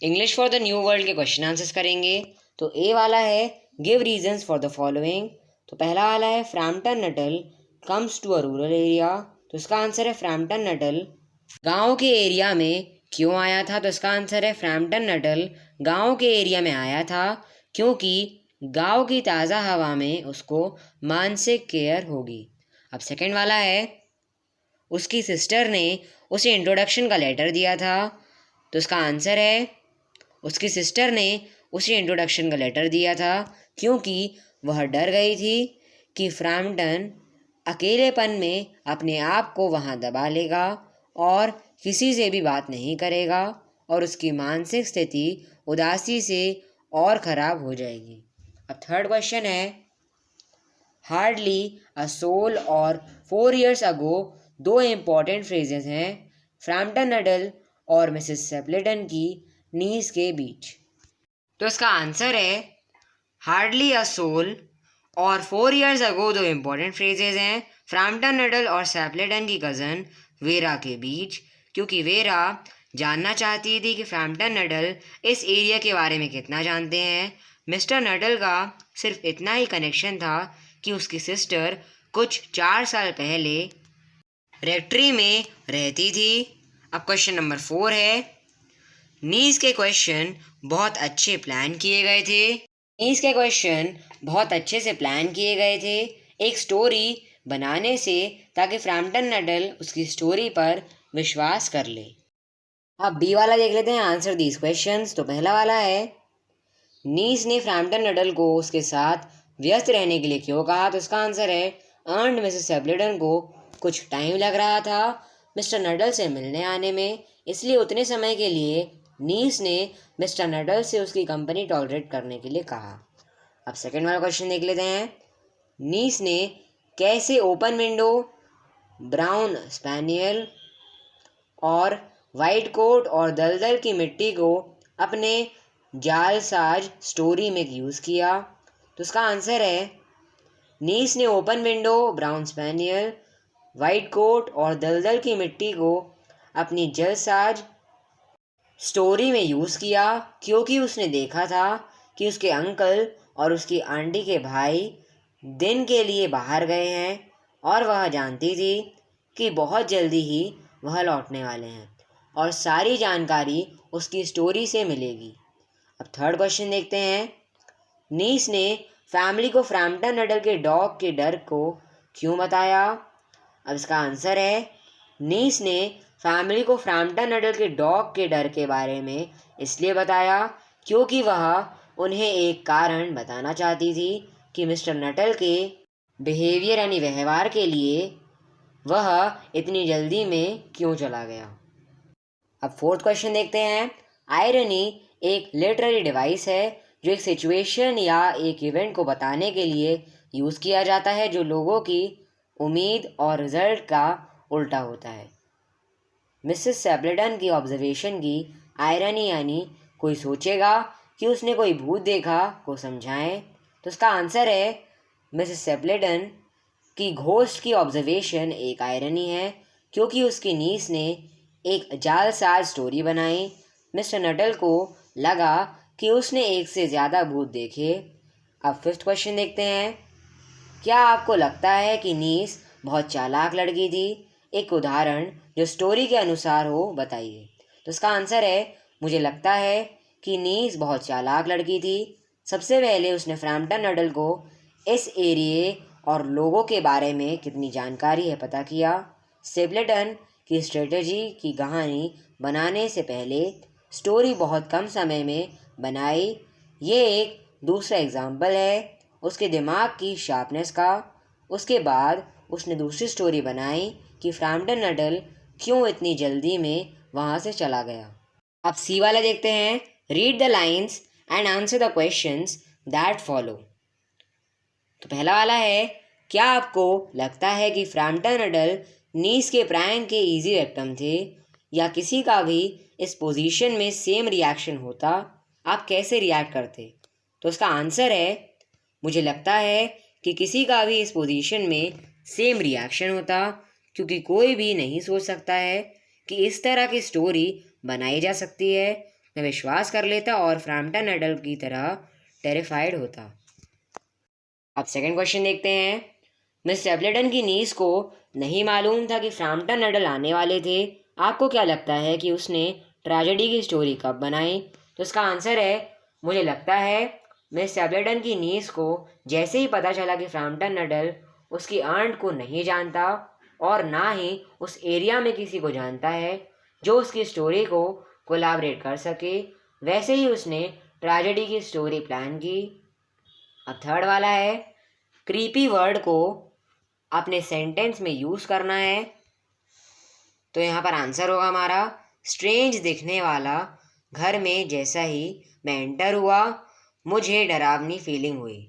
English for the new world के question answers करेंगे। तो ए वाला है give reasons for the following. तो पहला वाला है Frampton Nuttall comes to a rural area. तो इसका आंसर है फ्रैम्पटन नटल गांव के एरिया में क्यों आया था। तो इसका आंसर है फ्रैम्पटन नटल गांव के एरिया में आया था क्योंकि गांव की ताज़ा हवा में उसको मानसिक केयर होगी। अब सेकंड वाला है उसकी सिस्टर ने उसे इंट्रोडक्शन का लेटर दिया था। तो इसका आंसर है उसकी सिस्टर ने उसे इंट्रोडक्शन का लेटर दिया था क्योंकि वह डर गई थी कि फ्रैम्पटन अकेलेपन में अपने आप को वहाँ दबा लेगा और किसी से भी बात नहीं करेगा और उसकी मानसिक स्थिति उदासी से और ख़राब हो जाएगी। अब थर्ड क्वेश्चन है हार्डली अ सोल और 4 years अगो दो इम्पॉर्टेंट फ्रेजेस हैं फ्रैम्पटन नडल और मिसेस सेप्लेटन की नीज के बीच। तो इसका आंसर है हार्डली अ सोल और 4 years अगो दो इम्पॉर्टेंट फ्रेजेस हैं फ्रैम्पटन नडल और सेप्लेटन की कज़न वेरा के बीच, क्योंकि वेरा जानना चाहती थी कि फ्रैम्पटन नडल इस एरिया के बारे में कितना जानते हैं। मिस्टर नडल का सिर्फ इतना ही कनेक्शन था कि उसकी सिस्टर कुछ 4 साल पहले रेक्ट्री में रहती थी। अब क्वेश्चन नंबर 4 है नीज के क्वेश्चन बहुत अच्छे प्लान किए गए थे। नीज के क्वेश्चन बहुत अच्छे से प्लान किए गए थे एक स्टोरी बनाने से ताकि फ्रैम्पटन नडल उसकी स्टोरी पर विश्वास कर ले। अब बी वाला देख लेते हैं आंसर दीज क्वेश्चंस। तो पहला वाला है नीस ने फ्रैम्पटन नडल को उसके साथ व्यस्त रहने के लिए क्यों कहा। तो इसका आंसर है अर्न्ड मिसेस सेप्लेटन को कुछ टाइम लग रहा था मिस्टर नडल से मिलने आने में, इसलिए उतने समय के लिए नीस ने मिस्टर नडल से उसकी कंपनी टॉलरेट करने के लिए कहा। अब सेकंड वाला क्वेश्चन देख लेते हैं नीस ने कैसे ओपन विंडो, ब्राउन स्पैनियल और वाइट कोट और दलदल की मिट्टी को अपने जालसाज स्टोरी में यूज़ किया। तो उसका आंसर है नीस ने open window, brown spaniel, white coat और दलदल की मिट्टी को अपनी जलसाज स्टोरी में यूज़ किया क्योंकि उसने देखा था कि उसके अंकल और उसकी आंटी के भाई दिन के लिए बाहर गए हैं और वह जानती थी कि बहुत जल्दी ही वह लौटने वाले हैं और सारी जानकारी उसकी स्टोरी से मिलेगी। अब थर्ड क्वेश्चन देखते हैं नीस ने फैमिली को फ्रैम्पटन नडल के डॉग के डर को क्यों बताया। अब इसका आंसर है नीस ने फैमिली को फ्रैम्पटन नडल के डॉग के डर के बारे में इसलिए बताया क्योंकि वह उन्हें एक कारण बताना चाहती थी कि मिस्टर नटल के बिहेवियर यानी व्यवहार के लिए वह इतनी जल्दी में क्यों चला गया। अब फोर्थ क्वेश्चन देखते हैं आयरनी एक लिटरेरी डिवाइस है जो एक सिचुएशन या एक इवेंट को बताने के लिए यूज़ किया जाता है जो लोगों की उम्मीद और रिजल्ट का उल्टा होता है। मिसेस सेप्लेटन की ऑब्जर्वेशन की आयरनी यानी कोई सोचेगा कि उसने कोई भूत देखा को समझाएं। तो उसका आंसर है मिसेस सेप्लेटन की घोस्ट की ऑब्जर्वेशन एक आयरनी है क्योंकि उसकी नीस ने एक जालसाज स्टोरी बनाई। मिस्टर नटल को लगा कि उसने एक से ज़्यादा भूत देखे। अब फिफ्थ क्वेश्चन देखते हैं क्या आपको लगता है कि नीस बहुत चालाक लड़की थी। एक उदाहरण जो स्टोरी के अनुसार हो बताइए। तो इसका आंसर है मुझे लगता है कि नीस बहुत चालाक लड़की थी। सबसे पहले उसने फ्रैम्पटन नडल को इस एरिए और लोगों के बारे में कितनी जानकारी है पता किया। सेप्लेटन की स्ट्रेटजी की कहानी बनाने से पहले स्टोरी बहुत कम समय में बनाई। ये एक दूसरा एग्जाम्पल है उसके दिमाग की शार्पनेस का। उसके बाद उसने दूसरी स्टोरी बनाई कि फ्रैम्पटन नडल क्यों इतनी जल्दी में वहाँ से चला गया। अब सी वाला देखते हैं read the lines and answer the questions that follow. तो पहला वाला है क्या आपको लगता है कि फ्रैम्पटन नडल नीस के प्रैंक के इजी विक्टिम थे या किसी का भी इस पोजीशन में सेम रिएक्शन होता आप कैसे रिएक्ट करते। तो उसका आंसर है मुझे लगता है कि किसी का भी इस पोजीशन में सेम रिएक्शन होता क्योंकि कोई भी नहीं सोच सकता है कि इस तरह की स्टोरी बनाई जा सकती है। मैं विश्वास कर लेता और फ्रैम्पटन नडल की तरह टेरिफाइड होता। अब सेकंड क्वेश्चन देखते हैं। मिस स्टेपलेटन की नीस को नहीं मालूम था कि फ्रैम्पटन नडल आने वाले थे। आपको क्या लगता है कि उसने ट्रेजेडी की स्टोरी कब बनाई? तो इसका आंसर है, मुझे लगता है मिस स्टेपलेटन की नीस को जैसे ही पता चला कि फ्रैम्पटन नडल उसकी आंट को नहीं जानता और ना ही उस एरिया में किसी को जानता है जो उसकी स्टोरी को कोलैबोरेट कर सके, वैसे ही उसने ट्रेजेडी की स्टोरी प्लान की। अब थर्ड वाला है, क्रीपी वर्ड को अपने सेंटेंस में यूज़ करना है। तो यहाँ पर आंसर होगा हमारा, स्ट्रेंज दिखने वाला घर में जैसा ही मैं एंटर हुआ मुझे डरावनी फीलिंग हुई।